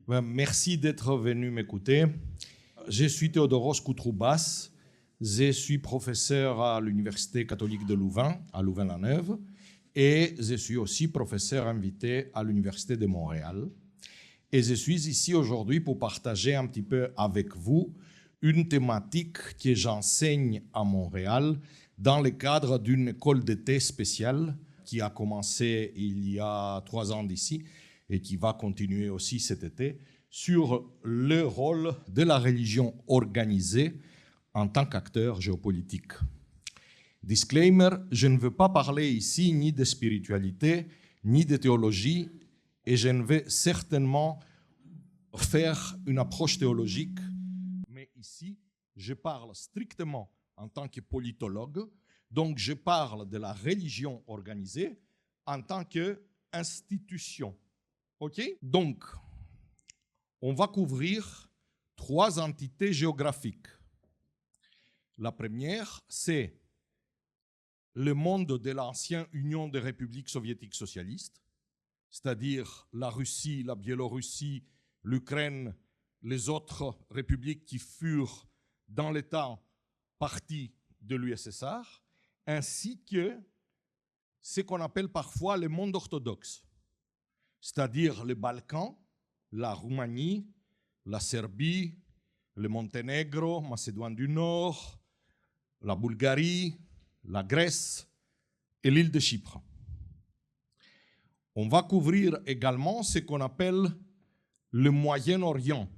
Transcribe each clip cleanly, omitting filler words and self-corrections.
Merci d'être venu m'écouter. Je suis Théodoros Koutroubas. Je suis professeur à l'Université catholique de Louvain, à Louvain-la-Neuve, et je suis aussi professeur invité à l'Université de Montréal. Et je suis ici aujourd'hui pour partager un petit peu avec vous une thématique que j'enseigne à Montréal dans le cadre d'une école d'été spéciale qui a commencé il y a 3 ans d'ici et qui va continuer aussi cet été, sur le rôle de la religion organisée en tant qu'acteur géopolitique. Disclaimer, je ne veux pas parler ici ni de spiritualité, ni de théologie, et je ne vais certainement faire une approche théologique, mais ici, je parle strictement en tant que politologue, donc je parle de la religion organisée en tant qu'institution. OK? Donc, on va couvrir 3 entités géographiques. La première, c'est le monde de l'ancienne Union des républiques soviétiques socialistes, c'est-à-dire la Russie, la Biélorussie, l'Ukraine, les autres républiques qui furent dans le temps partie de l'USSR, ainsi que ce qu'on appelle parfois le monde orthodoxe, c'est-à-dire les Balkans, la Roumanie, la Serbie, le Monténégro, Macédoine du Nord, la Bulgarie, la Grèce et l'île de Chypre. On va couvrir également ce qu'on appelle le Moyen-Orient,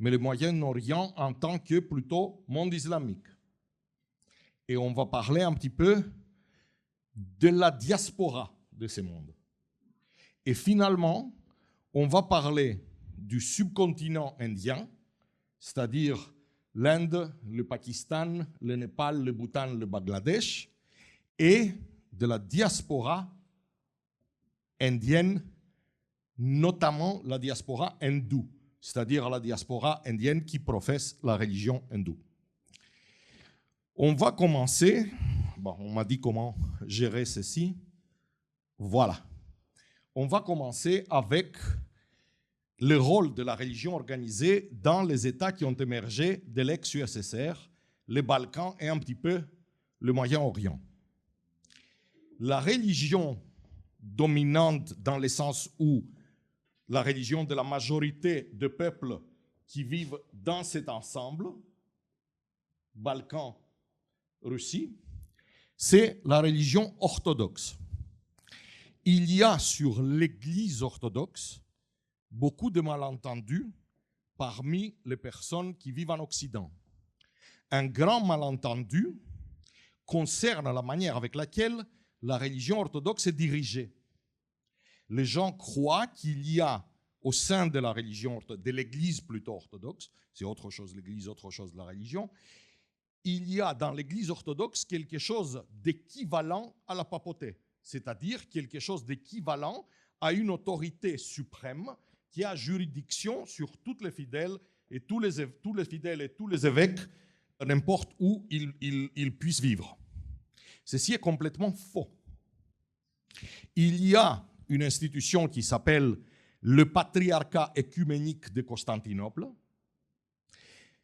mais le Moyen-Orient en tant que plutôt monde islamique. Et on va parler un petit peu de la diaspora de ce monde. Et finalement, on va parler du subcontinent indien, c'est-à-dire l'Inde, le Pakistan, le Népal, le Bhoutan, le Bangladesh, et de la diaspora indienne, notamment la diaspora hindoue, c'est-à-dire la diaspora indienne qui professe la religion hindoue. On va commencer, on m'a dit comment gérer ceci, voilà. On va commencer avec le rôle de la religion organisée dans les États qui ont émergé de l'ex-USSR, les Balkans et un petit peu le Moyen-Orient. La religion dominante dans le sens où la religion de la majorité de peuples qui vivent dans cet ensemble, Balkans, Russie, c'est la religion orthodoxe. Il y a sur l'Église orthodoxe beaucoup de malentendus parmi les personnes qui vivent en Occident. Un grand malentendu concerne la manière avec laquelle la religion orthodoxe est dirigée. Les gens croient qu'il y a au sein de la religion, de l'Église plutôt orthodoxe, c'est autre chose l'Église, autre chose la religion, il y a dans l'Église orthodoxe quelque chose d'équivalent à la papauté, c'est-à-dire quelque chose d'équivalent à une autorité suprême qui a juridiction sur tous les fidèles et tous les fidèles et tous les évêques, n'importe où ils puissent vivre. Ceci est complètement faux. Il y a une institution qui s'appelle le patriarcat œcuménique de Constantinople.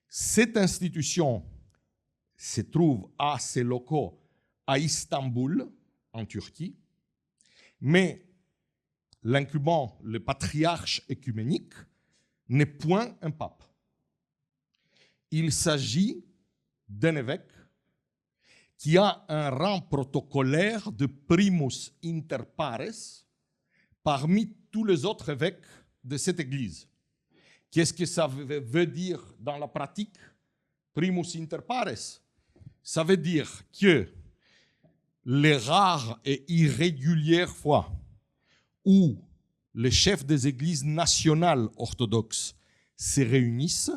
Cette institution se trouve à ses locaux à Istanbul, en Turquie, mais l'incubant, le patriarche œcuménique, n'est point un pape. Il s'agit d'un évêque qui a un rang protocolaire de primus inter pares parmi tous les autres évêques de cette église. Qu'est-ce que ça veut dire dans la pratique, primus inter pares? Ça veut dire que les rares et irrégulières fois où les chefs des églises nationales orthodoxes se réunissent,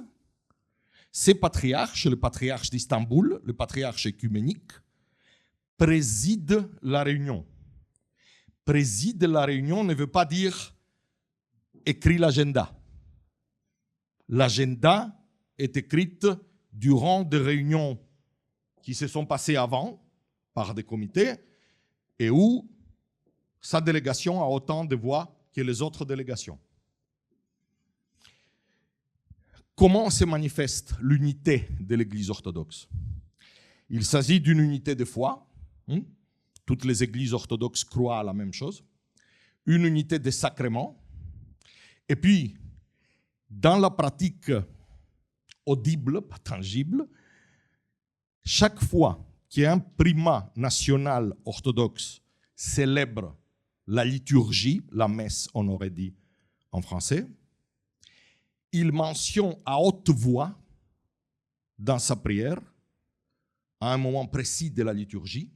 ces patriarches, le patriarche d'Istanbul, le patriarche œcuménique, président la réunion. Préside la réunion ne veut pas dire écrit l'agenda. L'agenda est écrite durant des réunions qui se sont passées avant par des comités et où sa délégation a autant de voix que les autres délégations. Comment se manifeste l'unité de l'Église orthodoxe? Il s'agit d'une unité de foi. Toutes les églises orthodoxes croient à la même chose. Une unité des sacrements. Et puis, dans la pratique audible, pas tangible, chaque fois qu'un primat national orthodoxe célèbre la liturgie, la messe, on aurait dit en français, il mentionne à haute voix dans sa prière, à un moment précis de la liturgie,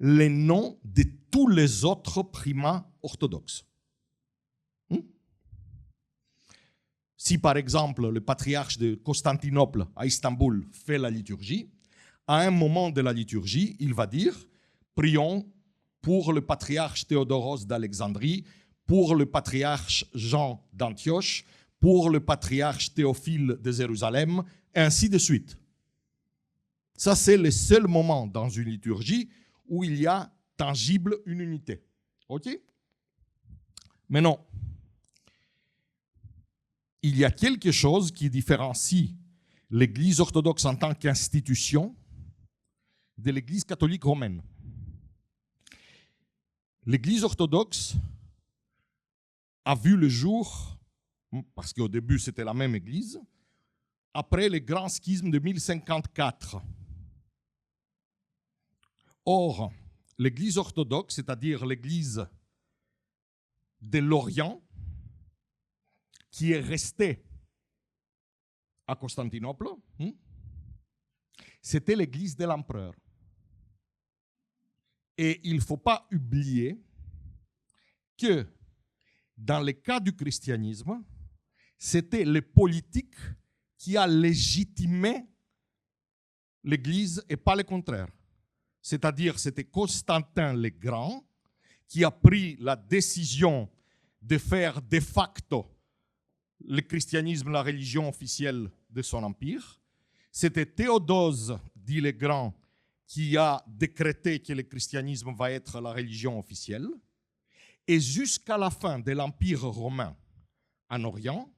les noms de tous les autres primats orthodoxes. Si par exemple le patriarche de Constantinople à Istanbul fait la liturgie, à un moment de la liturgie, il va dire « Prions pour le patriarche Théodoros d'Alexandrie, pour le patriarche Jean d'Antioche, pour le patriarche Théophile de Jérusalem, et ainsi de suite. » Ça, c'est le seul moment dans une liturgie où il y a tangible une unité. OK? Mais non. Il y a quelque chose qui différencie l'Église orthodoxe en tant qu'institution de l'Église catholique romaine. L'Église orthodoxe a vu le jour, parce qu'au début c'était la même Église, après le grand schisme de 1054. Or, l'Église orthodoxe, c'est-à-dire l'Église de l'Orient, qui est restée à Constantinople, c'était l'Église de l'empereur. Et il ne faut pas oublier que dans le cas du christianisme, c'était le politique qui a légitimé l'Église et pas le contraire. C'est-à-dire c'était Constantin le Grand qui a pris la décision de faire de facto le christianisme la religion officielle de son empire. C'était Théodose, dit le Grand, qui a décrété que le christianisme va être la religion officielle. Et jusqu'à la fin de l'Empire romain en Orient,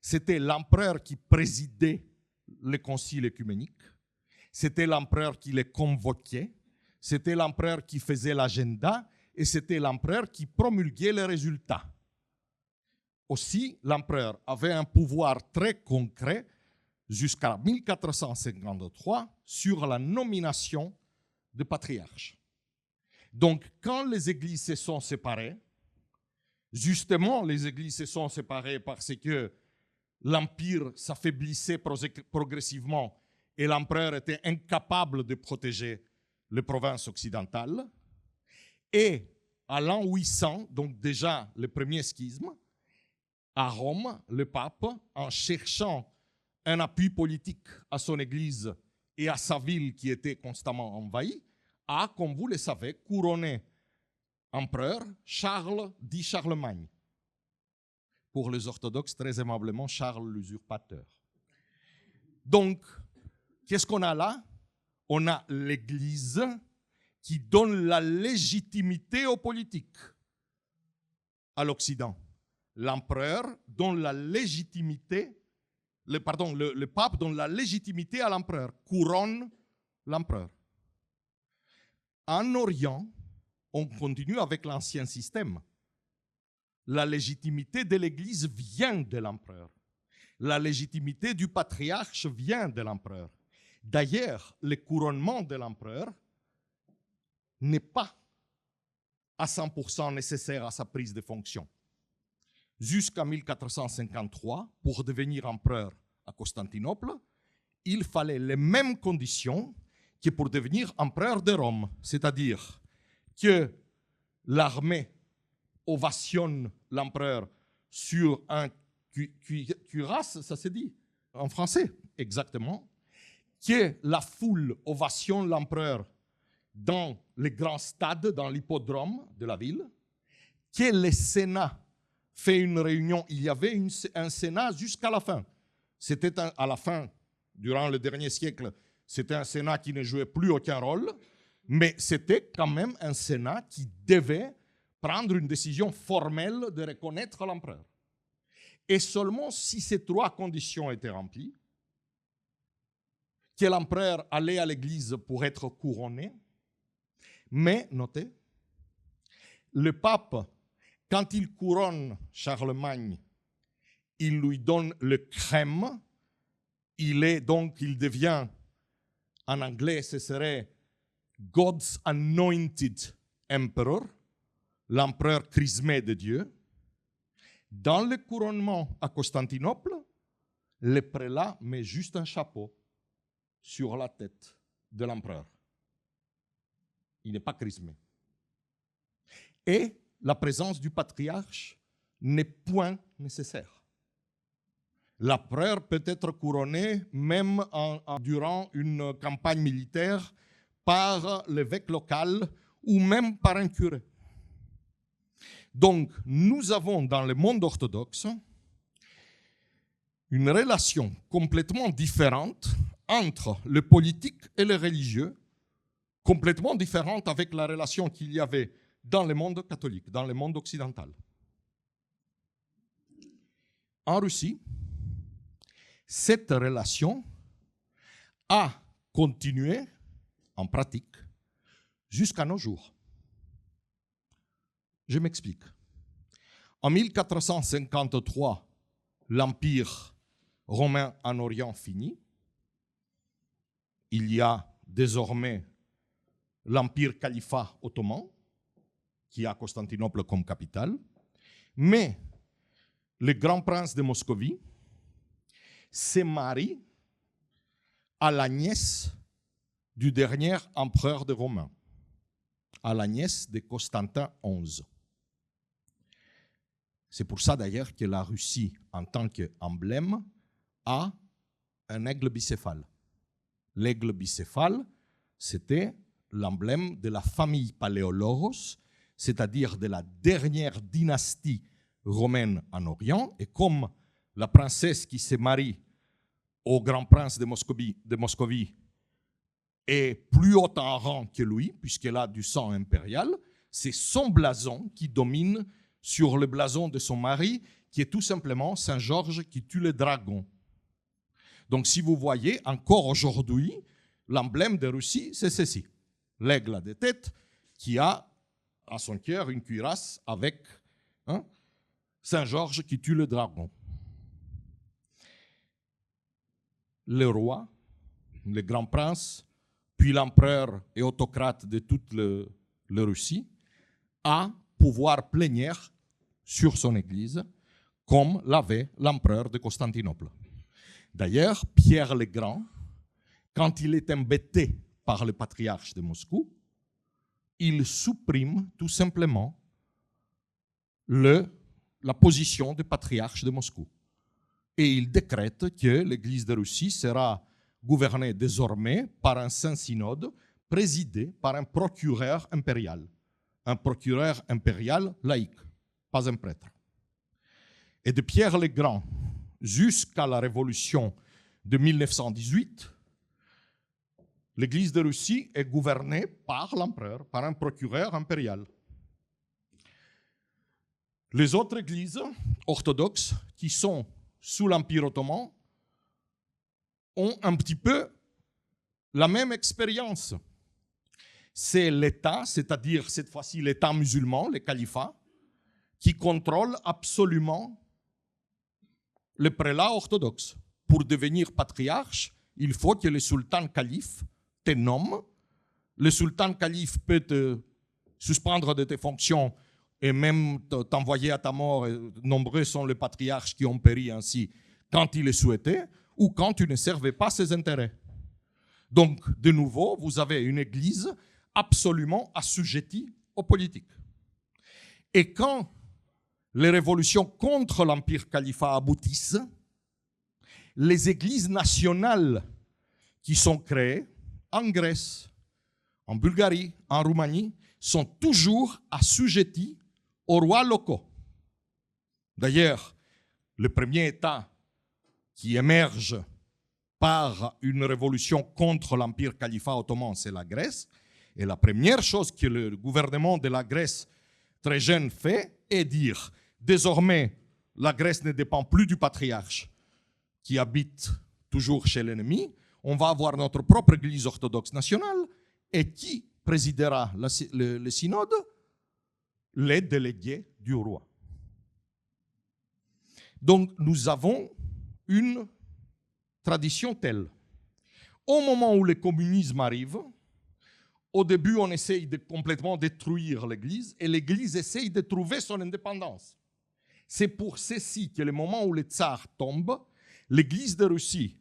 c'était l'empereur qui présidait le concile œcuménique, c'était l'empereur qui les convoquait, c'était l'empereur qui faisait l'agenda et c'était l'empereur qui promulguait les résultats. Aussi, l'empereur avait un pouvoir très concret jusqu'à 1453 sur la nomination de patriarches. Donc, quand les églises se sont séparées, justement, les églises se sont séparées parce que l'empire s'affaiblissait progressivement et l'empereur était incapable de protéger les provinces occidentales. Et à l'an 800, donc déjà le premier schisme, à Rome, le pape, en cherchant un appui politique à son église et à sa ville qui était constamment envahie, a, comme vous le savez, couronné empereur Charles dit Charlemagne. Pour les orthodoxes, très aimablement, Charles l'usurpateur. Donc, qu'est-ce qu'on a là? On a l'Église qui donne la légitimité aux politiques à l'Occident. L'empereur donne la légitimité, le pape donne la légitimité à l'empereur, couronne l'empereur. En Orient, on continue avec l'ancien système. La légitimité de l'Église vient de l'empereur. La légitimité du patriarche vient de l'empereur. D'ailleurs, le couronnement de l'empereur n'est pas à 100% nécessaire à sa prise de fonction. Jusqu'à 1453, pour devenir empereur à Constantinople, il fallait les mêmes conditions que pour devenir empereur de Rome, c'est-à-dire que l'armée ovationne l'empereur sur un cuirasse, ça se dit en français, exactement, que la foule ovationne l'empereur dans les grands stades, dans l'hippodrome de la ville, que le Sénat fait une réunion. Il y avait un Sénat jusqu'à la fin. C'était à la fin, durant le dernier siècle, c'était un Sénat qui ne jouait plus aucun rôle, mais c'était quand même un Sénat qui devait prendre une décision formelle de reconnaître l'empereur. Et seulement si ces trois conditions étaient remplies, que l'empereur allait à l'église pour être couronné. Mais, notez, le pape, quand il couronne Charlemagne, il lui donne le crème. Il devient, en anglais, ce serait God's Anointed Emperor, l'empereur chrismé de Dieu. Dans le couronnement à Constantinople, le prélat met juste un chapeau sur la tête de l'empereur. Il n'est pas chrismé. Et la présence du patriarche n'est point nécessaire. L'empereur peut être couronné même durant une campagne militaire par l'évêque local ou même par un curé. Donc, nous avons dans le monde orthodoxe une relation complètement différente entre le politique et le religieux, complètement différente avec la relation qu'il y avait dans le monde catholique, dans le monde occidental. En Russie, cette relation a continué en pratique jusqu'à nos jours. Je m'explique. En 1453, l'Empire romain en Orient finit. Il y a désormais l'Empire califat ottoman, qui a Constantinople comme capitale. Mais le grand prince de Moscovie se marie à la nièce du dernier empereur des Romains, à la nièce de Constantin XI. C'est pour ça d'ailleurs que la Russie, en tant qu'emblème, a un aigle bicéphale. L'aigle bicéphale, c'était l'emblème de la famille Paléoloros, c'est-à-dire de la dernière dynastie romaine en Orient. Et comme la princesse qui se marie au grand prince de Moscovie est plus haute en rang que lui, puisqu'elle a du sang impérial, c'est son blason qui domine sur le blason de son mari, qui est tout simplement Saint-Georges qui tue les dragons. Donc si vous voyez, encore aujourd'hui, l'emblème de Russie, c'est ceci. L'aigle à deux têtes qui a à son cœur une cuirasse avec Saint-Georges qui tue le dragon. Le roi, le grand prince, puis l'empereur et autocrate de toute la Russie, a pouvoir plénière sur son église, comme l'avait l'empereur de Constantinople. D'ailleurs, Pierre le Grand, quand il est embêté par le patriarche de Moscou, il supprime tout simplement la position de patriarche de Moscou. Et il décrète que l'Église de Russie sera gouvernée désormais par un saint synode présidé par un procureur impérial. Un procureur impérial laïque, pas un prêtre. Et de Pierre le Grand jusqu'à la Révolution de 1918, l'Église de Russie est gouvernée par l'empereur, par un procureur impérial. Les autres églises orthodoxes qui sont sous l'Empire ottoman ont un petit peu la même expérience. C'est l'État, c'est-à-dire cette fois-ci l'État musulman, le califat, qui contrôle absolument le prélat orthodoxe. Pour devenir patriarche, il faut que le sultan calife te nomme. Le sultan calife peut te suspendre de tes fonctions et même t'envoyer à ta mort. Nombreux sont les patriarches qui ont péri ainsi quand il le souhaitait ou quand tu ne servais pas ses intérêts. Donc, de nouveau, vous avez une église absolument assujettie aux politiques. Et quand les révolutions contre l'Empire califat aboutissent, les églises nationales qui sont créées en Grèce, en Bulgarie, en Roumanie, sont toujours assujetties aux rois locaux. D'ailleurs, le premier État qui émerge par une révolution contre l'Empire califat ottoman, c'est la Grèce. Et la première chose que le gouvernement de la Grèce très jeune fait est dire, désormais, la Grèce ne dépend plus du patriarche qui habite toujours chez l'ennemi, on va avoir notre propre Église orthodoxe nationale. Et qui présidera le synode? Les délégués du roi. Donc nous avons une tradition telle. Au moment où le communisme arrive, au début on essaye de complètement détruire l'Église et l'Église essaye de trouver son indépendance. C'est pour ceci que le moment où le tsar tombe, l'Église de Russie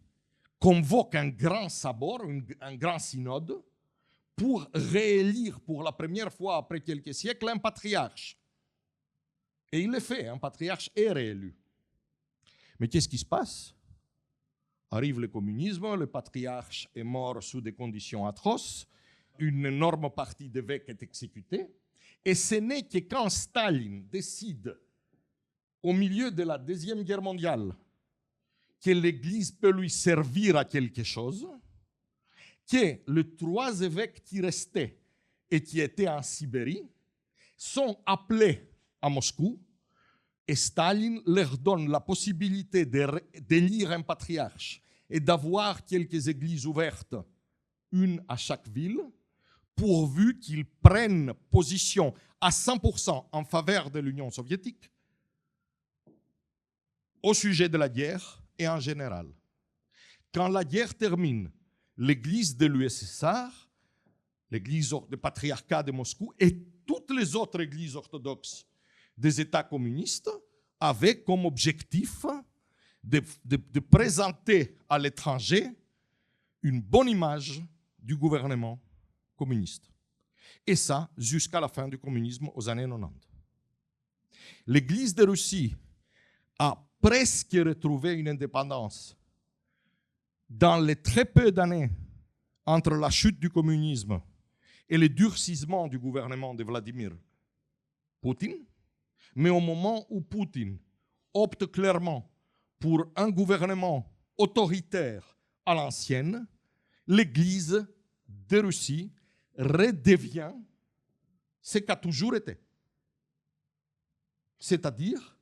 convoque un grand sabor, un grand synode, pour réélire pour la première fois après quelques siècles un patriarche. Et il le fait, un patriarche est réélu. Mais qu'est-ce qui se passe? Arrive le communisme, le patriarche est mort sous des conditions atroces, une énorme partie d'évêques est exécutée, et ce n'est que quand Staline décide, au milieu de la Deuxième Guerre mondiale, que l'Église peut lui servir à quelque chose, que les 3 évêques qui restaient et qui étaient en Sibérie sont appelés à Moscou et Staline leur donne la possibilité d'élire un patriarche et d'avoir quelques églises ouvertes, une à chaque ville, pourvu qu'ils prennent position à 100% en faveur de l'Union soviétique au sujet de la guerre et en général. Quand la guerre termine, l'église de l'USSR, l'église du patriarcat de Moscou et toutes les autres églises orthodoxes des États communistes avaient comme objectif de présenter à l'étranger une bonne image du gouvernement communiste. Et ça, jusqu'à la fin du communisme aux années 90. L'Église de Russie a presque retrouvé une indépendance dans les très peu d'années entre la chute du communisme et le durcissement du gouvernement de Vladimir Poutine, mais au moment où Poutine opte clairement pour un gouvernement autoritaire à l'ancienne, l'Église de Russie redevient ce qu'a toujours été, c'est-à-dire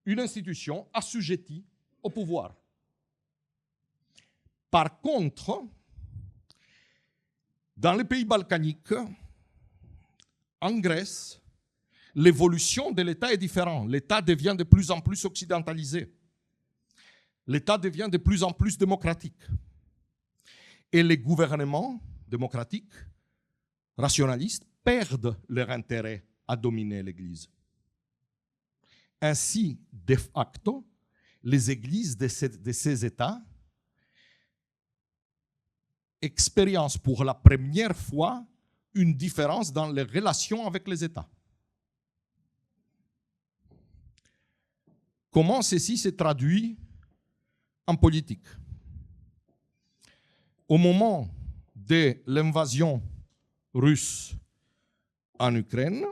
une institution assujettie au pouvoir. Par contre, dans les pays balkaniques, en Grèce, l'évolution de l'État est différente. L'État devient de plus en plus occidentalisé. L'État devient de plus en plus démocratique. Et les gouvernements démocratiques, rationalistes, perdent leur intérêt à dominer l'Église. Ainsi, de facto, les églises de ces États expérimentent pour la première fois une différence dans les relations avec les États. Comment ceci se traduit en politique? Au moment de l'invasion russe en Ukraine,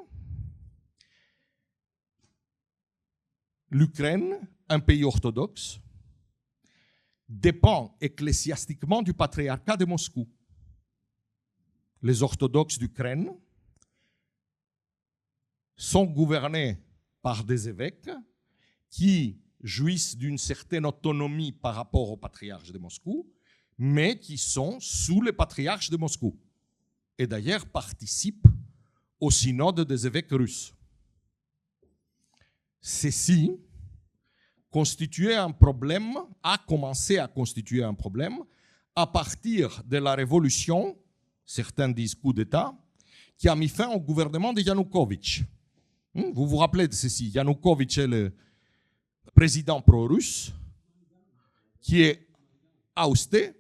l'Ukraine, un pays orthodoxe, dépend ecclésiastiquement du patriarcat de Moscou. Les orthodoxes d'Ukraine sont gouvernés par des évêques qui jouissent d'une certaine autonomie par rapport au patriarche de Moscou, mais qui sont sous le patriarche de Moscou. Et d'ailleurs participent au synode des évêques russes. Ceci constituait un problème, a commencé à constituer un problème à partir de la révolution, certains disent coup d'État, qui a mis fin au gouvernement de Yanukovych. Vous vous rappelez de ceci? Yanukovych est le président pro-russe qui est ousté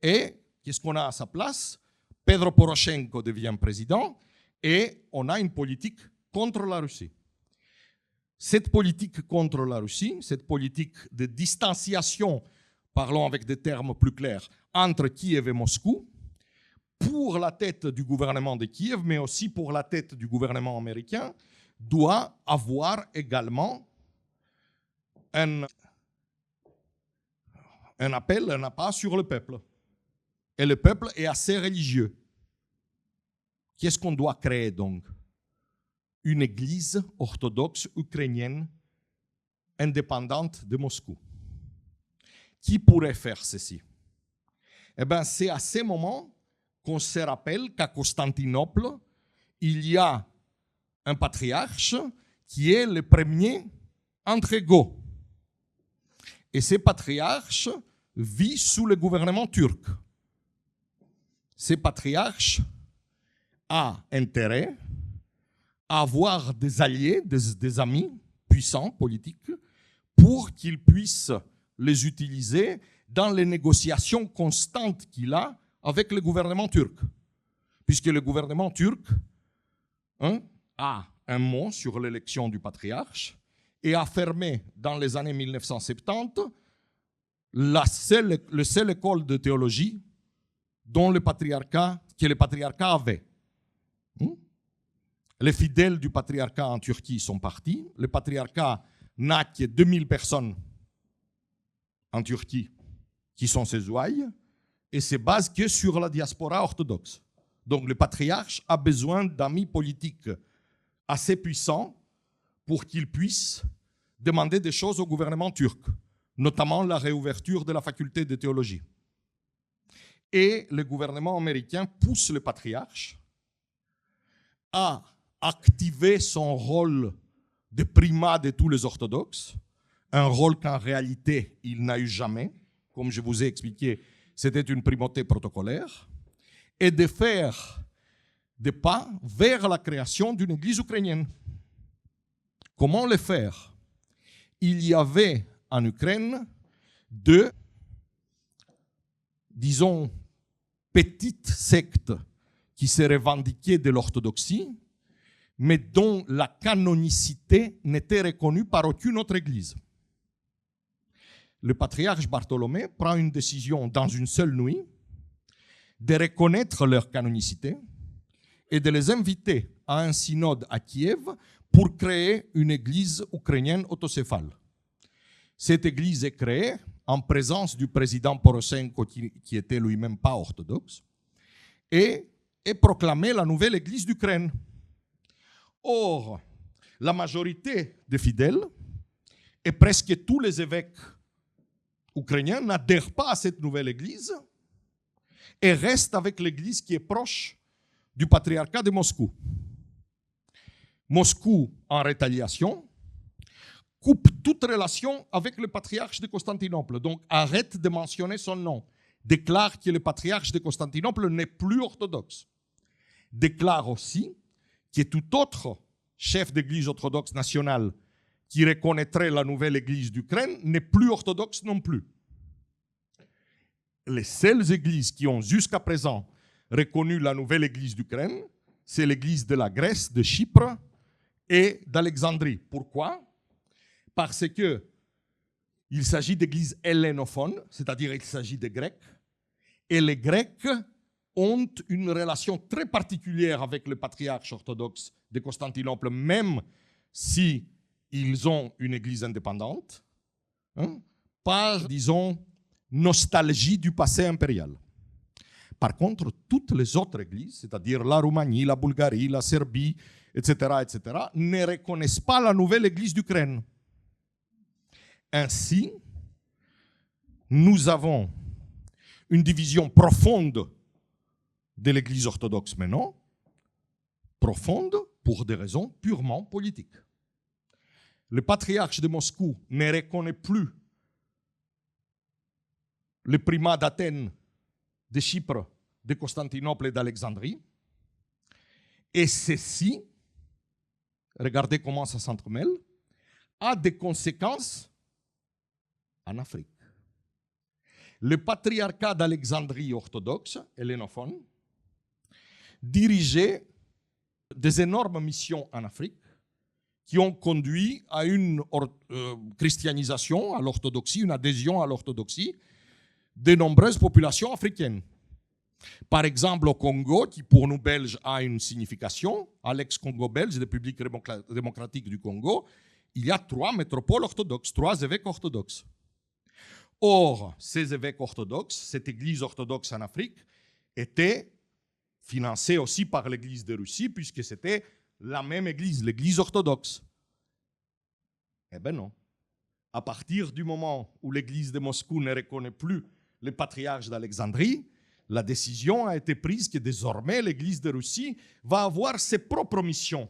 et qu'est-ce qu'on a à sa place? Pedro Poroshenko devient président et on a une politique contre la Russie. Cette politique contre la Russie, cette politique de distanciation, parlons avec des termes plus clairs, entre Kiev et Moscou, pour la tête du gouvernement de Kiev, mais aussi pour la tête du gouvernement américain, doit avoir également un appel, un appât sur le peuple. Et le peuple est assez religieux. Qu'est-ce qu'on doit créer donc? Une église orthodoxe ukrainienne indépendante de Moscou. Qui pourrait faire ceci? Eh bien, c'est à ce moment qu'on se rappelle qu'à Constantinople, il y a un patriarche qui est le premier entre égaux. Et ce patriarche vit sous le gouvernement turc. Ce patriarche a intérêt à avoir des alliés, des amis puissants, politiques, pour qu'il puisse les utiliser dans les négociations constantes qu'il a avec le gouvernement turc. Puisque le gouvernement turc a un mot sur l'élection du patriarche et a fermé dans les années 1970 la seule école de théologie dont que le patriarcat avait. Les fidèles du patriarcat en Turquie sont partis. Le patriarcat n'a que 2000 personnes en Turquie qui sont ses ouailles et se base que sur la diaspora orthodoxe. Donc le patriarche a besoin d'amis politiques assez puissants pour qu'il puisse demander des choses au gouvernement turc, notamment la réouverture de la faculté de théologie. Et le gouvernement américain pousse le patriarche à activer son rôle de primat de tous les orthodoxes, un rôle qu'en réalité il n'a eu jamais, comme je vous ai expliqué, c'était une primauté protocolaire, et de faire des pas vers la création d'une église ukrainienne. Comment le faire? Il y avait en Ukraine deux, disons, petites sectes qui se revendiquaient de l'orthodoxie, mais dont la canonicité n'était reconnue par aucune autre église. Le patriarche Bartholomé prend une décision dans une seule nuit de reconnaître leur canonicité et de les inviter à un synode à Kiev pour créer une église ukrainienne autocéphale. Cette église est créée en présence du président Poroshenko, qui était lui-même pas orthodoxe, et est proclamée la nouvelle église d'Ukraine. Or, la majorité des fidèles et presque tous les évêques ukrainiens n'adhèrent pas à cette nouvelle église et restent avec l'église qui est proche du patriarcat de Moscou. Moscou, en rétaliation, coupe toute relation avec le patriarche de Constantinople, donc arrête de mentionner son nom, déclare que le patriarche de Constantinople n'est plus orthodoxe, déclare aussi que tout autre chef d'église orthodoxe nationale qui reconnaîtrait la nouvelle église d'Ukraine n'est plus orthodoxe non plus. Les seules églises qui ont jusqu'à présent reconnu la nouvelle église d'Ukraine, c'est l'église de la Grèce, de Chypre et d'Alexandrie. Pourquoi? Parce qu'il s'agit d'églises hellénophones, c'est-à-dire il s'agit des Grecs, et les Grecs ont une relation très particulière avec le patriarche orthodoxe de Constantinople, même si ils ont une église indépendante, par, disons, nostalgie du passé impérial. Par contre, toutes les autres églises, c'est-à-dire la Roumanie, la Bulgarie, la Serbie, etc., ne reconnaissent pas la nouvelle église d'Ukraine. Ainsi, nous avons une division profonde de l'église orthodoxe maintenant, profonde pour des raisons purement politiques. Le patriarche de Moscou ne reconnaît plus le primat d'Athènes, de Chypre, de Constantinople et d'Alexandrie. Et ceci, regardez comment ça s'entremêle, a des conséquences en Afrique. Le patriarcat d'Alexandrie orthodoxe, hellénophone, dirigeait des énormes missions en Afrique qui ont conduit à une christianisation à l'orthodoxie, une adhésion à l'orthodoxie de nombreuses populations africaines. Par exemple, au Congo, qui pour nous Belges a une signification, à l'ex-Congo belge, République démocratique du Congo, il y a 3 métropoles orthodoxes, 3 évêques orthodoxes. Or, ces évêques orthodoxes, cette église orthodoxe en Afrique, était financée aussi par l'église de Russie, puisque c'était la même église, l'église orthodoxe. Eh bien non. À partir du moment où l'Église de Moscou ne reconnaît plus le patriarche d'Alexandrie, la décision a été prise que désormais l'Église de Russie va avoir ses propres missions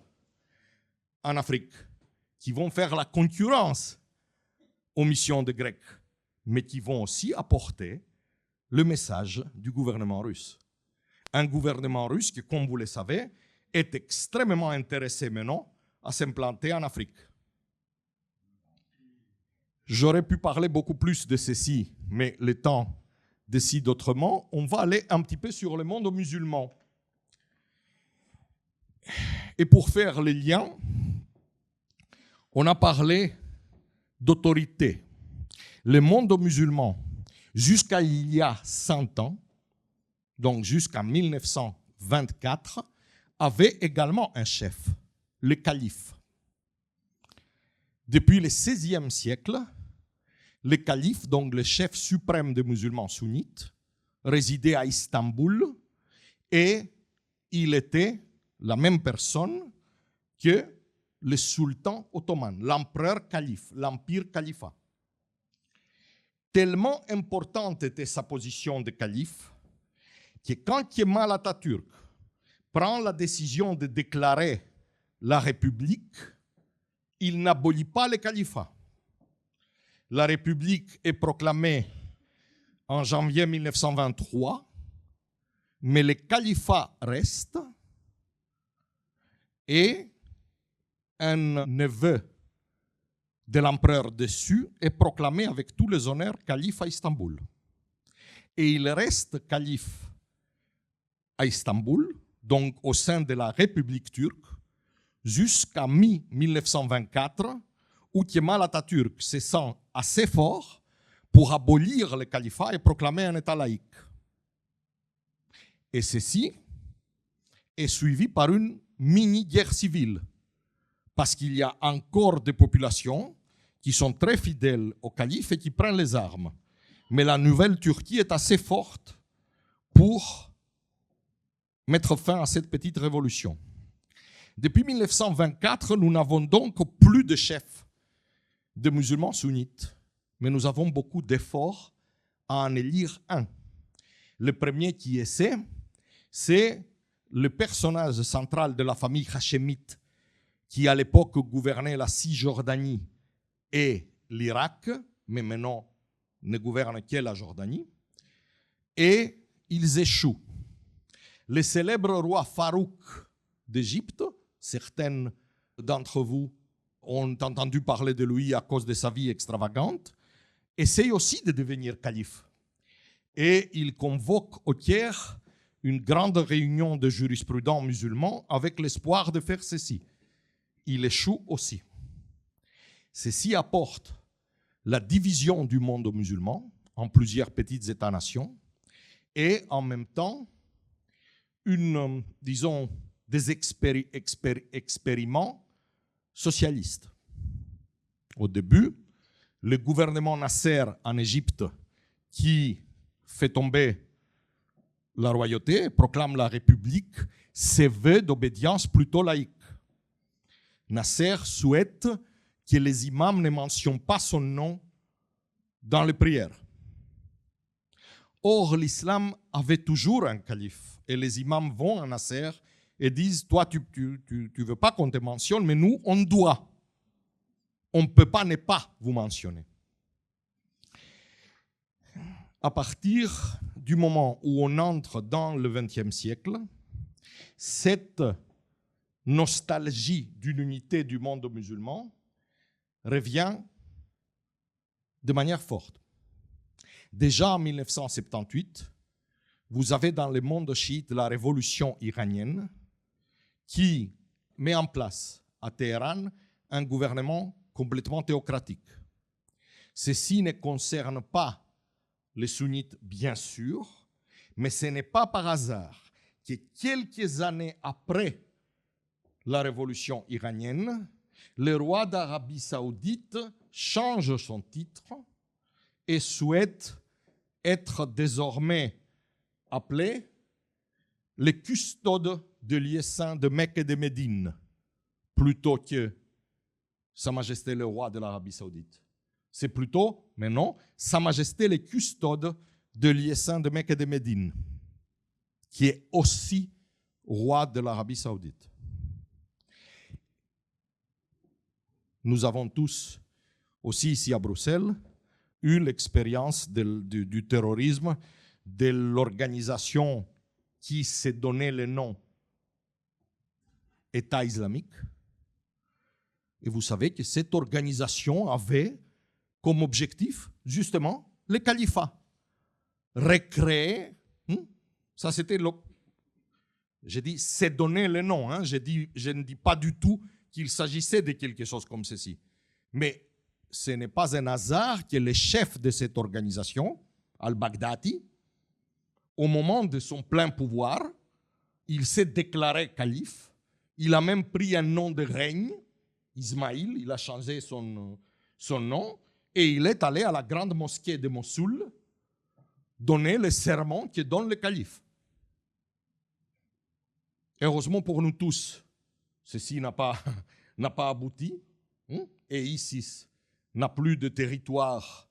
en Afrique, qui vont faire la concurrence aux missions des Grecs, mais qui vont aussi apporter le message du gouvernement russe. Un gouvernement russe qui, comme vous le savez, est extrêmement intéressé maintenant à s'implanter en Afrique. J'aurais pu parler beaucoup plus de ceci, mais le temps décide autrement. On va aller un petit peu sur le monde musulman. Et pour faire les liens, on a parlé d'autorité. Le monde musulman, jusqu'à il y a 100 ans, donc jusqu'à 1924, avait également un chef, le calife. Depuis le XVIe siècle, le calife, donc le chef suprême des musulmans sunnites, résidait à Istanbul et il était la même personne que le sultan ottoman, l'empereur calife, l'empire califat. Tellement importante était sa position de calife que quand Kemal Atatürk prend la décision de déclarer la République, il n'abolit pas le califat. La République est proclamée en janvier 1923, mais le califat reste et un neveu de l'empereur dessus est proclamé avec tous les honneurs calife à Istanbul. Et il reste calife à Istanbul, donc au sein de la République turque, jusqu'à mi-1924, où Kemal Atatürk se sent assez fort pour abolir le califat et proclamer un État laïque. Et ceci est suivi par une mini-guerre civile, parce qu'il y a encore des populations qui sont très fidèles au calife et qui prennent les armes. Mais la nouvelle Turquie est assez forte pour mettre fin à cette petite révolution. Depuis 1924, nous n'avons donc plus de chefs de musulmans sunnites, mais nous avons beaucoup d'efforts à en élire un. Le premier qui essaie, c'est le personnage central de la famille hachémite qui à l'époque gouvernait la Cisjordanie et l'Irak, mais maintenant ne gouverne que la Jordanie, et ils échouent. Le célèbre roi Farouk d'Égypte, certains d'entre vous ont entendu parler de lui à cause de sa vie extravagante, essaye aussi de devenir calife. Et il convoque au Caire une grande réunion de jurisprudents musulmans avec l'espoir de faire ceci. Il échoue aussi. Ceci apporte la division du monde musulman en plusieurs petits États-nations et en même temps des expériments socialistes. Au début, le gouvernement Nasser en Égypte qui fait tomber la royauté, proclame la République, se veut d'obédience plutôt laïque. Nasser souhaite que les imams ne mentionnent pas son nom dans les prières. Or, l'islam avait toujours un calife et les imams vont à Nasser et disent « Toi, tu ne veux pas qu'on te mentionne, mais nous, on doit. On ne peut pas ne pas vous mentionner. » À partir du moment où on entre dans le XXe siècle, cette nostalgie d'une unité du monde musulman revient de manière forte. Déjà en 1978, vous avez dans le monde chiite la révolution iranienne qui met en place à Téhéran un gouvernement complètement théocratique. Ceci ne concerne pas les sunnites, bien sûr, mais ce n'est pas par hasard que quelques années après la révolution iranienne, le roi d'Arabie saoudite change son titre et souhaite être désormais appelé le custode de lieux saints de Mecque et de Médine, plutôt que Sa Majesté le roi de l'Arabie saoudite. C'est plutôt, mais non, Sa Majesté le custode de l'Iessin de Mecque et de Médine, qui est aussi roi de l'Arabie Saoudite. Nous avons tous, aussi ici à Bruxelles, eu l'expérience du terrorisme, de l'organisation qui s'est donné le nom État islamique. Et vous savez que cette organisation avait comme objectif, justement, le califat. Recréer, ça c'était le... J'ai dit, c'est donner le nom. Je ne dis pas du tout qu'il s'agissait de quelque chose comme ceci. Mais ce n'est pas un hasard que le chef de cette organisation, al-Baghdadi, au moment de son plein pouvoir, il s'est déclaré calife. Il a même pris un nom de règne, Ismaïl, il a changé son nom, et il est allé à la grande mosquée de Mossoul donner le sermon que donne le calife. Heureusement pour nous tous, ceci n'a pas abouti, et ISIS n'a plus de territoires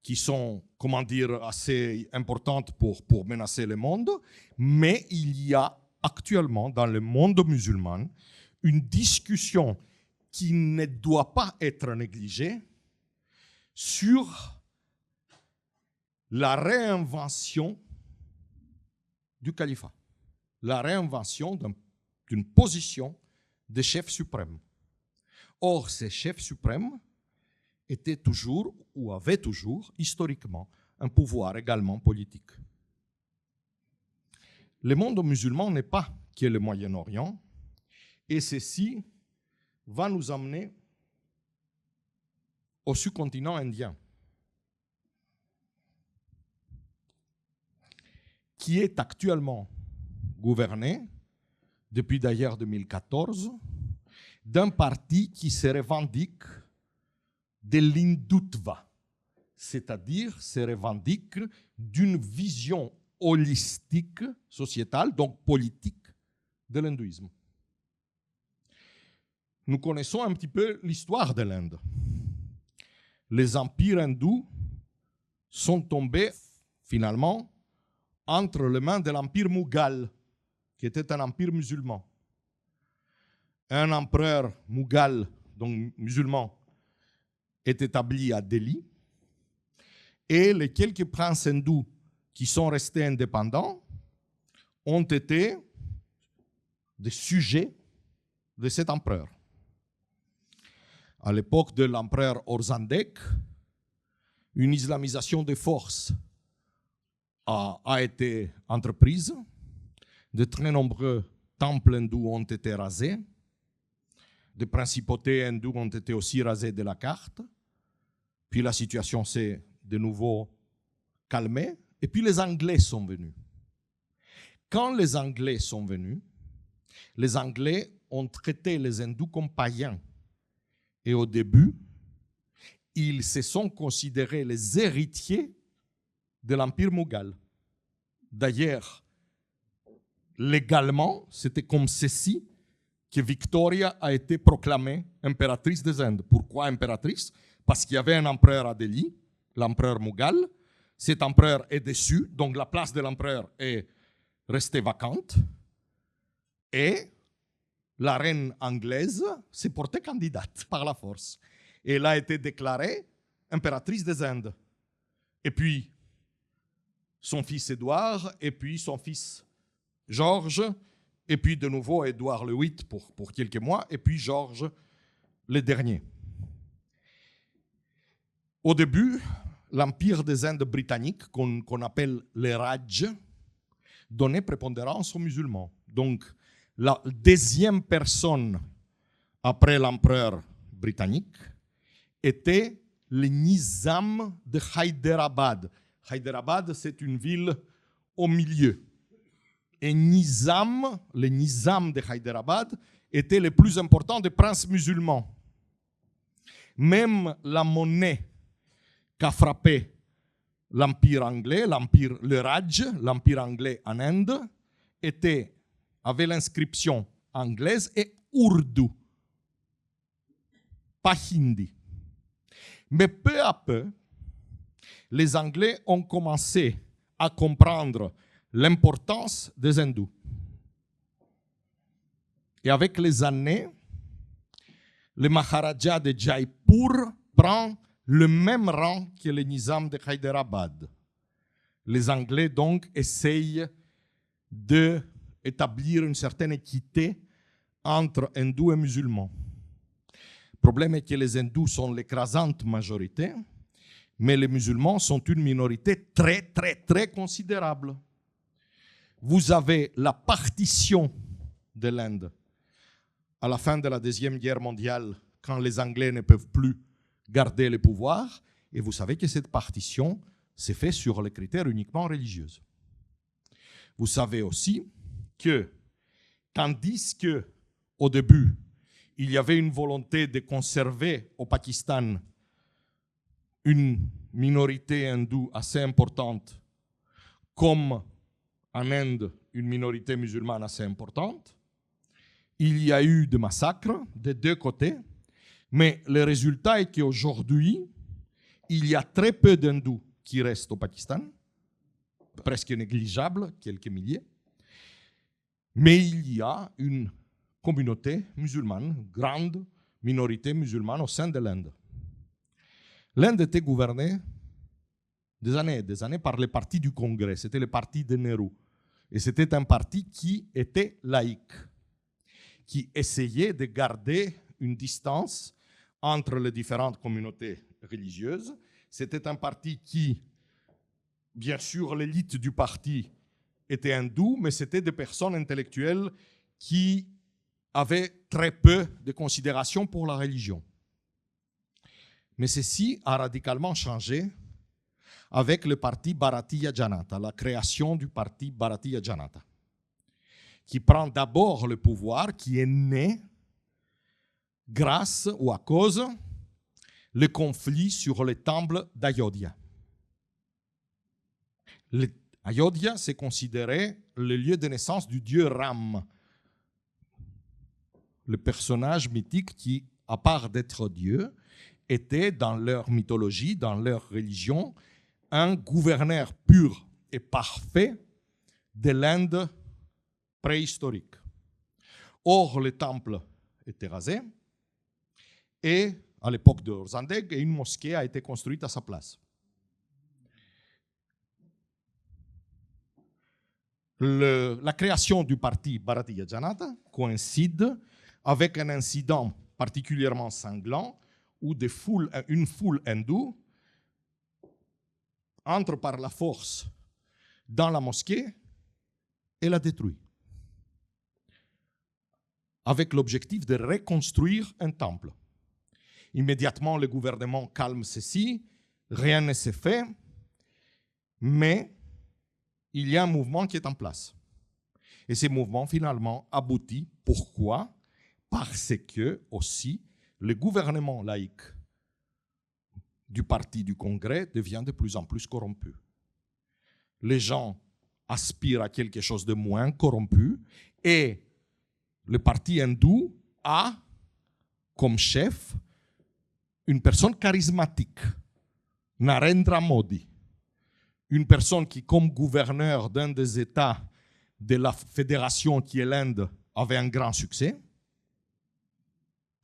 qui sont, comment dire, assez importantes pour menacer le monde, mais il y a actuellement dans le monde musulman une discussion qui ne doit pas être négligée sur la réinvention du califat, la réinvention d'une position de chef suprême. Or, ces chefs suprêmes étaient toujours, ou avaient toujours, historiquement, un pouvoir également politique. Le monde musulman n'est pas que le Moyen-Orient, et ceci va nous amener au sous-continent indien, qui est actuellement gouverné, depuis d'ailleurs 2014, d'un parti qui se revendique de l'hindutva, c'est-à-dire se revendique d'une vision holistique, sociétale, donc politique, de l'hindouisme. Nous connaissons un petit peu l'histoire de l'Inde. Les empires hindous sont tombés finalement entre les mains de l'empire Mughal, qui était un empire musulman. Un empereur Mughal, donc musulman, est établi à Delhi, et les quelques princes hindous qui sont restés indépendants ont été des sujets de cet empereur. À l'époque de l'empereur Orzandek, une islamisation des forces a été entreprise. De très nombreux temples hindous ont été rasés. Des principautés hindoues ont été aussi rasées de la carte. Puis la situation s'est de nouveau calmée. Et puis les Anglais sont venus. Quand les Anglais sont venus, les Anglais ont traité les hindous comme païens. Et au début, ils se sont considérés les héritiers de l'empire Mughal. D'ailleurs, légalement, c'était comme ceci que Victoria a été proclamée impératrice des Indes. Pourquoi impératrice? Parce qu'il y avait un empereur à Delhi, l'empereur Mughal. Cet empereur est déçu, donc la place de l'empereur est restée vacante. Et la reine anglaise s'est portée candidate par la force. Et elle a été déclarée impératrice des Indes. Et puis, son fils Édouard, et puis son fils Georges, et puis de nouveau Édouard le VIII pour quelques mois, et puis Georges le dernier. Au début, l'empire des Indes britanniques, qu'on appelle les Raj, donnait prépondérance aux musulmans. Donc, la deuxième personne après l'empereur britannique était le Nizam de Hyderabad. Hyderabad, c'est une ville au milieu. Et le Nizam de Hyderabad était le plus important des princes musulmans. Même la monnaie qu'a frappé l'empire anglais, le Raj, l'empire anglais en Inde, avait l'inscription anglaise et ourdou, pas hindi. Mais peu à peu, les Anglais ont commencé à comprendre l'importance des hindous. Et avec les années, le Maharaja de Jaipur prend le même rang que le Nizam de Hyderabad. Les Anglais, donc, essayent d'établir une certaine équité entre hindous et musulmans. Le problème est que les hindous sont l'écrasante majorité, mais les musulmans sont une minorité très, très, très considérable. Vous avez la partition de l'Inde à la fin de la Deuxième Guerre mondiale, quand les Anglais ne peuvent plus garder le pouvoir, et vous savez que cette partition s'est faite sur les critères uniquement religieux. Vous savez aussi que, tandis qu'au début, il y avait une volonté de conserver au Pakistan une minorité hindoue assez importante, comme en Inde, une minorité musulmane assez importante, il y a eu des massacres des deux côtés, mais le résultat est qu'aujourd'hui, il y a très peu d'hindous qui restent au Pakistan, presque négligeable, quelques milliers, mais il y a une communauté musulmane, grande minorité musulmane au sein de l'Inde. L'Inde était gouvernée des années par le parti du Congrès, c'était le parti de Nehru, et c'était un parti qui était laïque, qui essayait de garder une distance entre les différentes communautés religieuses. C'était un parti qui, bien sûr, l'élite du parti était hindoue, mais c'était des personnes intellectuelles qui avaient très peu de considération pour la religion. Mais ceci a radicalement changé avec le parti Bharatiya Janata, la création du parti Bharatiya Janata, qui prend d'abord le pouvoir, qui est né grâce ou à cause le conflit sur les temples d'Ayodhya. Ayodhya, c'est considéré le lieu de naissance du dieu Ram, le personnage mythique qui, à part d'être Dieu, était dans leur mythologie, dans leur religion, un gouverneur pur et parfait de l'Inde préhistorique. Or, le temple était rasé et, à l'époque de Horsandeg, une mosquée a été construite à sa place. La création du parti Bharatiya Janata coïncide avec un incident particulièrement sanglant où une foule hindoue entre par la force dans la mosquée et la détruit, avec l'objectif de reconstruire un temple. Immédiatement, le gouvernement calme ceci, rien ne s'est fait, mais il y a un mouvement qui est en place. Et ce mouvement, finalement, aboutit. Pourquoi? Parce que, aussi, le gouvernement laïque du parti du Congrès devient de plus en plus corrompu. Les gens aspirent à quelque chose de moins corrompu et le parti hindou a comme chef une personne charismatique, Narendra Modi, une personne qui, comme gouverneur d'un des États de la fédération qui est l'Inde, avait un grand succès.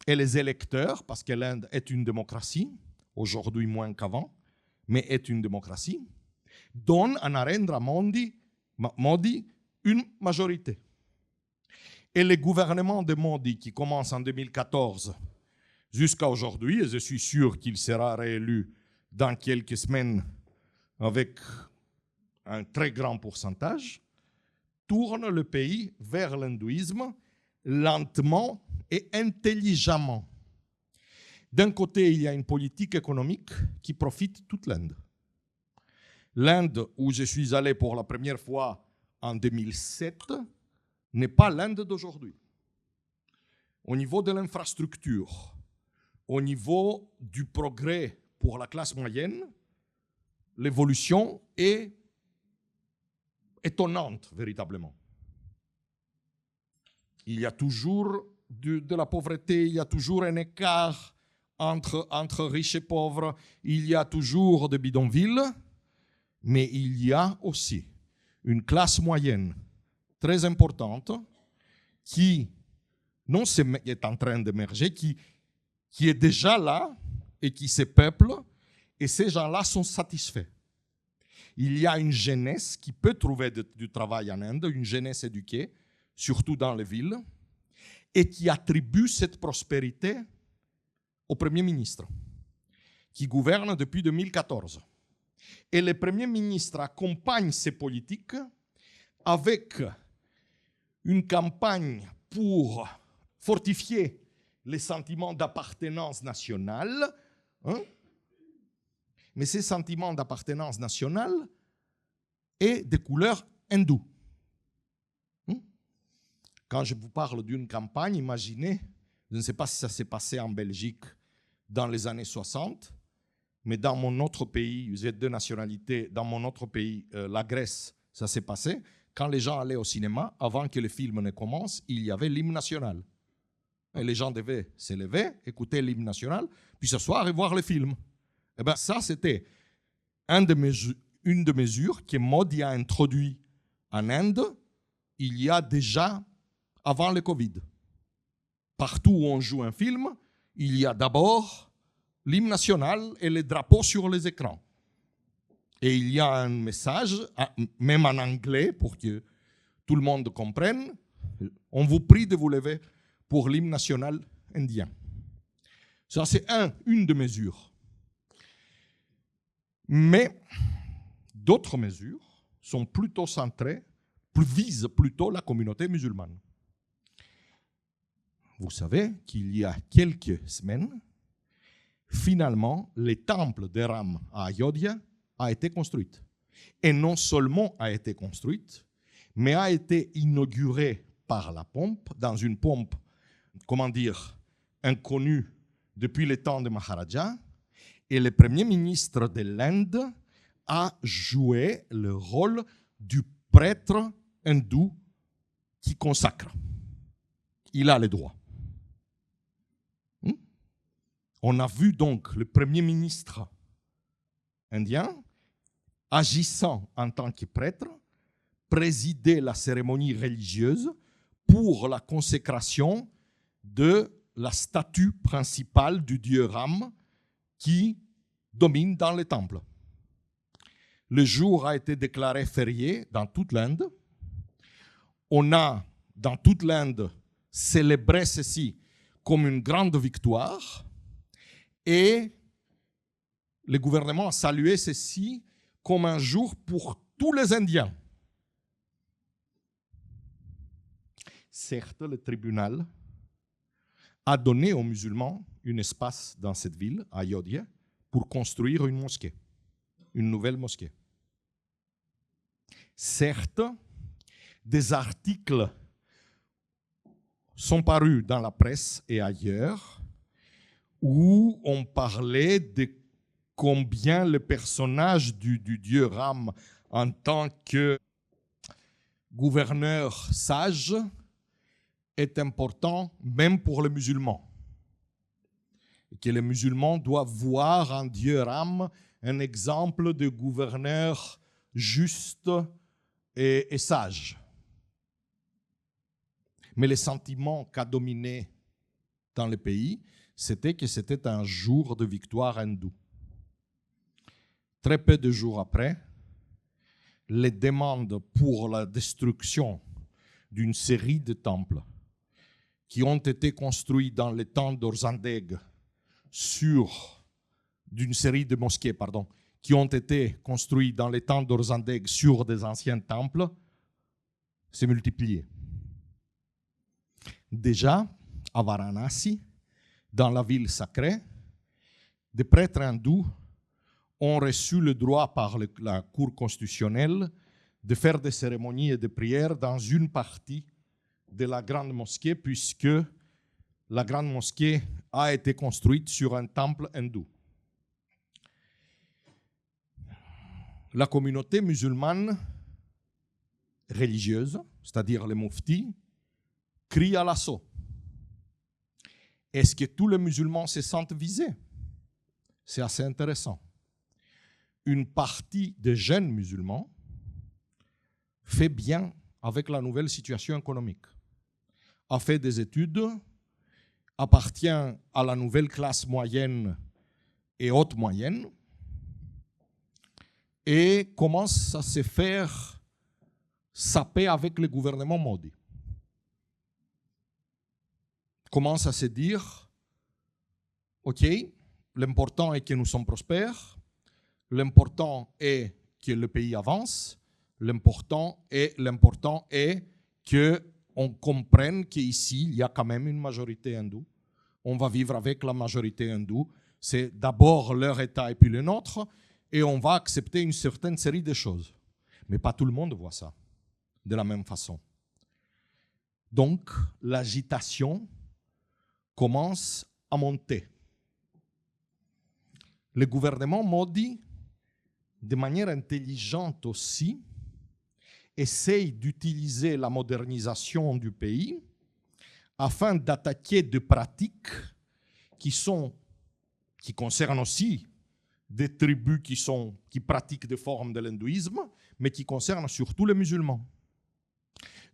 Et les électeurs, parce que l'Inde est une démocratie, aujourd'hui moins qu'avant, mais est une démocratie, donnent à Narendra Modi une majorité. Et le gouvernement de Modi, qui commence en 2014 jusqu'à aujourd'hui, et je suis sûr qu'il sera réélu dans quelques semaines avec un très grand pourcentage, tourne le pays vers l'hindouisme lentement et intelligemment. D'un côté, il y a une politique économique qui profite toute l'Inde. L'Inde, où je suis allé pour la première fois en 2007, n'est pas l'Inde d'aujourd'hui. Au niveau de l'infrastructure, au niveau du progrès pour la classe moyenne, l'évolution est étonnante, véritablement. Il y a toujours de la pauvreté, il y a toujours un écart entre riches et pauvres, il y a toujours des bidonvilles, mais il y a aussi une classe moyenne très importante qui non est en train d'émerger, qui est déjà là et qui se peuple, et ces gens-là sont satisfaits. Il y a une jeunesse qui peut trouver du travail en Inde, une jeunesse éduquée, surtout dans les villes, et qui attribue cette prospérité au Premier ministre, qui gouverne depuis 2014. Et le Premier ministre accompagne ces politiques avec une campagne pour fortifier les sentiments d'appartenance nationale, hein? Mais ces sentiments d'appartenance nationale est de couleur hindoue. Quand je vous parle d'une campagne, imaginez, je ne sais pas si ça s'est passé en Belgique dans les années 60, mais dans mon autre pays, j'ai deux nationalités, dans mon autre pays, la Grèce, ça s'est passé. Quand les gens allaient au cinéma, avant que le film ne commence, il y avait l'hymne national. Et les gens devaient se lever, écouter l'hymne national, puis s'asseoir et voir le film. Eh bien, ça, c'était une des mesures que Modi a introduit en Inde il y a déjà avant le Covid. Partout où on joue un film, il y a d'abord l'hymne national et les drapeaux sur les écrans. Et il y a un message, même en anglais, pour que tout le monde comprenne. On vous prie de vous lever pour l'hymne national indien. Ça, c'est une des mesures. Mais d'autres mesures sont plutôt centrées, visent plutôt la communauté musulmane. Vous savez qu'il y a quelques semaines, finalement, le temple de Ram à Ayodhya a été construit. Et non seulement a été construite, mais a été inaugurée par la pompe, dans une pompe, comment dire, inconnue depuis le temps de Maharaja. Et le Premier ministre de l'Inde a joué le rôle du prêtre hindou qui consacre. Il a le droit. On a vu donc le Premier ministre indien agissant en tant que prêtre, présider la cérémonie religieuse pour la consécration de la statue principale du dieu Ram qui domine dans les temples. Le jour a été déclaré férié dans toute l'Inde. On a, dans toute l'Inde, célébré ceci comme une grande victoire et le gouvernement a salué ceci comme un jour pour tous les Indiens. Certes, le tribunal a donné aux musulmans un espace dans cette ville, à Ayodhya, pour construire une mosquée, une nouvelle mosquée. Certes, des articles sont parus dans la presse et ailleurs où on parlait de combien le personnage du dieu Ram en tant que gouverneur sage est important même pour les musulmans. Et que les musulmans doivent voir en Dieu Ram un exemple de gouverneur juste et sage. Mais le sentiment qu'a dominé dans le pays, c'était que c'était un jour de victoire hindoue. Très peu de jours après, les demandes pour la destruction d'une série de temples qui ont été construits dans le temps d'Orzandeg d'une série de mosquées, qui ont été construits dans les temps d'Orzandeg sur des anciens temples, s'est multiplié. Déjà, à Varanasi, dans la ville sacrée, des prêtres hindous ont reçu le droit par la Cour constitutionnelle de faire des cérémonies et des prières dans une partie de la grande mosquée, puisque la grande mosquée a été construite sur un temple hindou. La communauté musulmane religieuse, c'est-à-dire les muftis, crie à l'assaut. est-ce que tous les musulmans se sentent visés? C'est assez intéressant. Une partie des jeunes musulmans fait bien avec la nouvelle situation économique, a fait des études, appartient à la nouvelle classe moyenne et haute moyenne, et commence à se faire saper avec le gouvernement Modi. Commence à se dire, OK, l'important est que nous sommes prospères, l'important est que le pays avance, l'important est qu'on comprenne qu'ici, il y a quand même une majorité hindoue. On va vivre avec la majorité hindoue. C'est d'abord leur État et puis le nôtre, et on va accepter une certaine série de choses. Mais pas tout le monde voit ça de la même façon. Donc, l'agitation commence à monter. Le gouvernement Modi, de manière intelligente aussi, essaye d'utiliser la modernisation du pays afin d'attaquer des pratiques qui concernent aussi des tribus qui pratiquent des formes de l'hindouisme, mais qui concernent surtout les musulmans.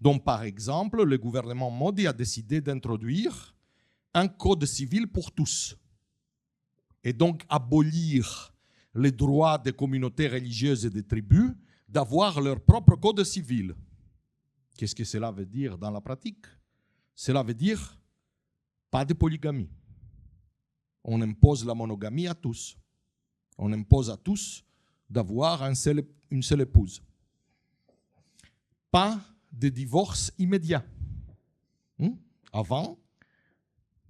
Donc, par exemple, le gouvernement Modi a décidé d'introduire un code civil pour tous et donc abolir les droits des communautés religieuses et des tribus d'avoir leur propre code civil. Qu'est-ce que cela veut dire dans la pratique? Cela veut dire pas de polygamie. On impose la monogamie à tous. On impose à tous d'avoir une seule épouse. Pas de divorce immédiat. Avant,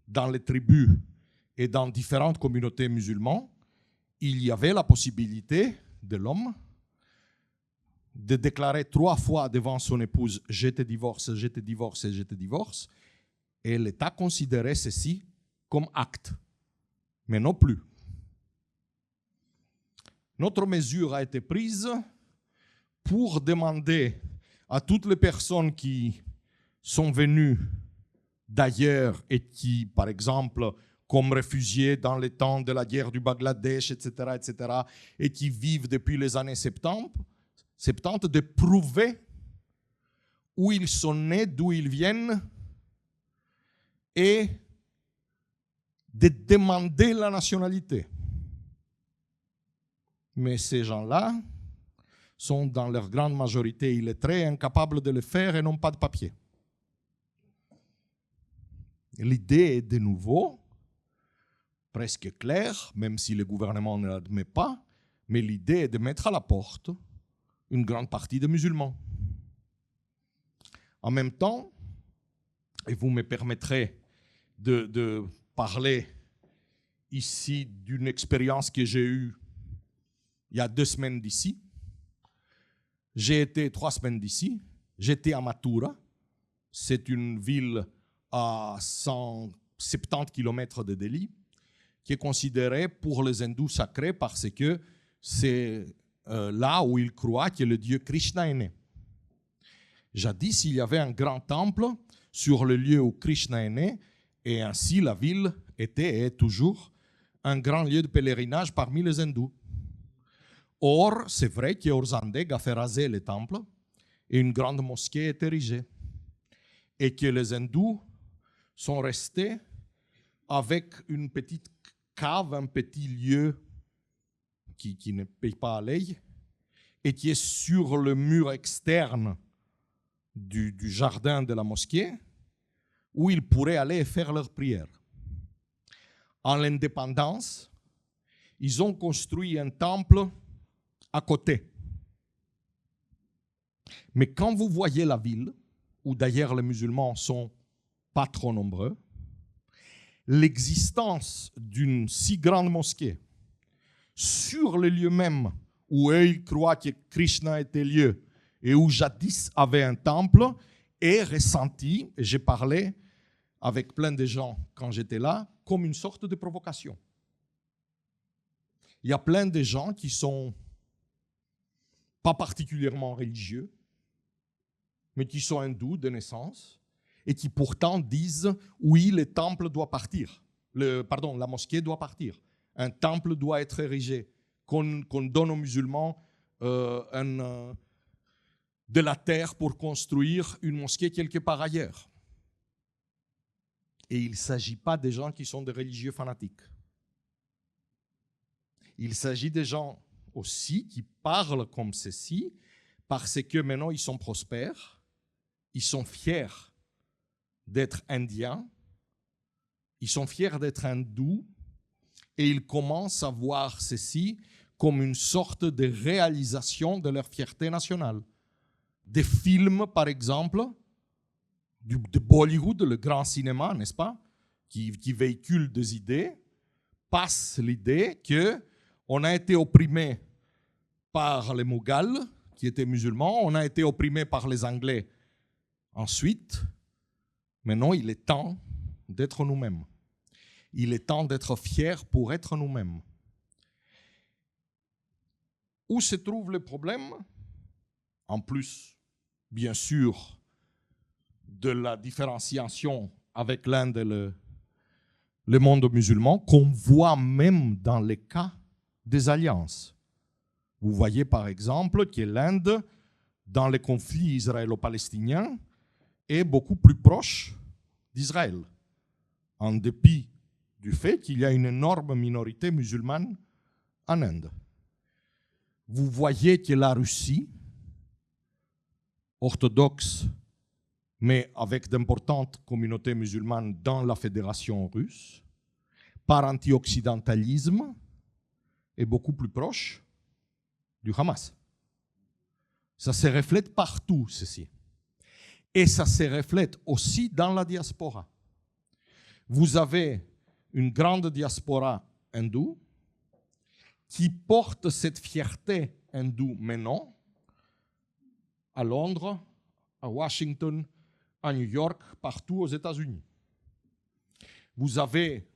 dans les tribus et dans différentes communautés musulmanes, il y avait la possibilité de l'homme de déclarer 3 fois devant son épouse « je te divorce, je te divorce et je te divorce », et l'État considérait ceci comme acte, mais non plus. Notre mesure a été prise pour demander à toutes les personnes qui sont venues d'ailleurs et qui, par exemple, comme réfugiés dans les temps de la guerre du Bangladesh, etc., et qui vivent depuis les années 70, de prouver où ils sont nés, d'où ils viennent, et de demander la nationalité. Mais ces gens-là sont dans leur grande majorité illettrés, incapables de le faire et n'ont pas de papier. L'idée est de nouveau presque claire, même si le gouvernement ne l'admet pas, mais l'idée est de mettre à la porte une grande partie des musulmans. En même temps, et vous me permettrez de parler ici d'une expérience que j'ai eue il y a 2 semaines d'ici. J'ai été 3 semaines d'ici. J'étais à Mathura. C'est une ville à 170 km de Delhi, qui est considérée pour les hindous sacrée parce que c'est là où ils croient que le dieu Krishna est né. Jadis, il y avait un grand temple sur le lieu où Krishna est né, et ainsi la ville était et est toujours un grand lieu de pèlerinage parmi les hindous. Or, c'est vrai qu'Orzandeg a fait raser le temple et une grande mosquée est érigée. Et que les hindous sont restés avec une petite cave, un petit lieu qui ne paye pas à l'œil et qui est sur le mur externe du jardin de la mosquée où ils pourraient aller faire leurs prières. En l'indépendance, ils ont construit un temple à côté. Mais quand vous voyez la ville, où d'ailleurs les musulmans ne sont pas trop nombreux, l'existence d'une si grande mosquée sur le lieu même où eux ils croient que Krishna était lieu et où jadis avait un temple est ressentie, et j'ai parlé avec plein de gens quand j'étais là, comme une sorte de provocation. Il y a plein de gens qui sont pas particulièrement religieux, mais qui sont hindous de naissance et qui pourtant disent oui, le temple doit partir. La mosquée doit partir. Un temple doit être érigé. Qu'on donne aux musulmans de la terre pour construire une mosquée quelque part ailleurs. Et il ne s'agit pas des gens qui sont des religieux fanatiques. Il s'agit des gens aussi qui parlent comme ceci parce que maintenant ils sont prospères, ils sont fiers d'être indiens, ils sont fiers d'être hindous et ils commencent à voir ceci comme une sorte de réalisation de leur fierté nationale. Des films, par exemple, de Bollywood, le grand cinéma, n'est-ce pas, qui véhicule des idées, passe l'idée qu'on a été opprimé par les Mughals, qui étaient musulmans, on a été opprimé par les Anglais. Ensuite, maintenant, il est temps d'être nous-mêmes. Il est temps d'être fiers pour être nous-mêmes. Où se trouve le problème? En plus, bien sûr, de la différenciation avec l'Inde et le monde musulman, qu'on voit même dans les cas des alliances. Vous voyez par exemple que l'Inde, dans les conflits israélo-palestiniens, est beaucoup plus proche d'Israël, en dépit du fait qu'il y a une énorme minorité musulmane en Inde. Vous voyez que la Russie, orthodoxe, mais avec d'importantes communautés musulmanes dans la fédération russe, par anti-occidentalisme, est beaucoup plus proche du Hamas. Ça se reflète partout, ceci. Et ça se reflète aussi dans la diaspora. Vous avez une grande diaspora hindoue qui porte cette fierté hindoue maintenant à Londres, à Washington, à New York, partout aux États-Unis. Vous avez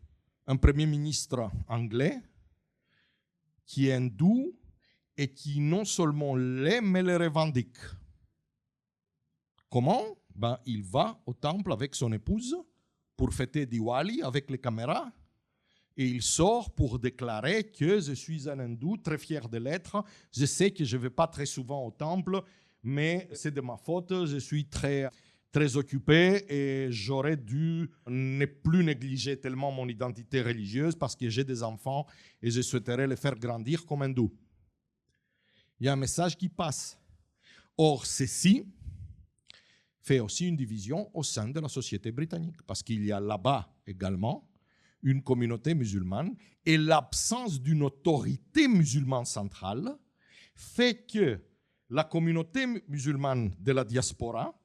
un premier ministre anglais qui est hindou et qui non seulement l'est, mais le revendique. Comment? Il va au temple avec son épouse pour fêter Diwali avec les caméras et il sort pour déclarer que je suis un hindou, très fier de l'être. Je sais que je ne vais pas très souvent au temple, mais c'est de ma faute, je suis très occupé et j'aurais dû ne plus négliger tellement mon identité religieuse parce que j'ai des enfants et je souhaiterais les faire grandir comme hindous. Il y a un message qui passe. Or, ceci fait aussi une division au sein de la société britannique parce qu'il y a là-bas également une communauté musulmane et l'absence d'une autorité musulmane centrale fait que la communauté musulmane de la diaspora,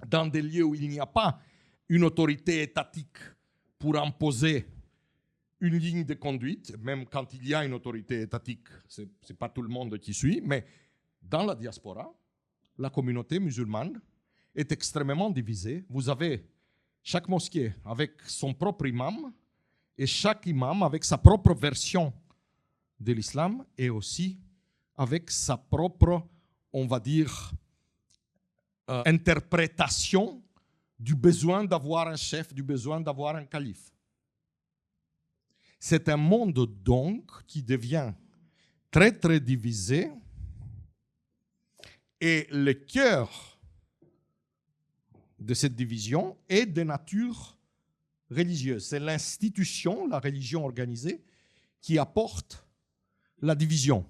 dans des lieux où il n'y a pas une autorité étatique pour imposer une ligne de conduite, même quand il y a une autorité étatique, ce n'est pas tout le monde qui suit, mais dans la diaspora, la communauté musulmane est extrêmement divisée. Vous avez chaque mosquée avec son propre imam et chaque imam avec sa propre version de l'islam et aussi avec sa propre, on va dire, interprétation du besoin d'avoir un chef, du besoin d'avoir un calife. C'est un monde donc qui devient très très divisé et le cœur de cette division est de nature religieuse. C'est l'institution, la religion organisée, qui apporte la division.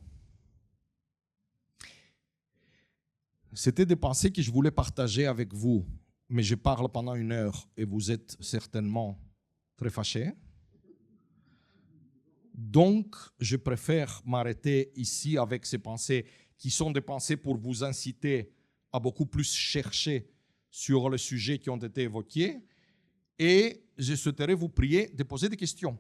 C'était des pensées que je voulais partager avec vous, mais je parle pendant 1 heure et vous êtes certainement très fâchés. Donc, je préfère m'arrêter ici avec ces pensées qui sont des pensées pour vous inciter à beaucoup plus chercher sur les sujets qui ont été évoqués. Et je souhaiterais vous prier de poser des questions.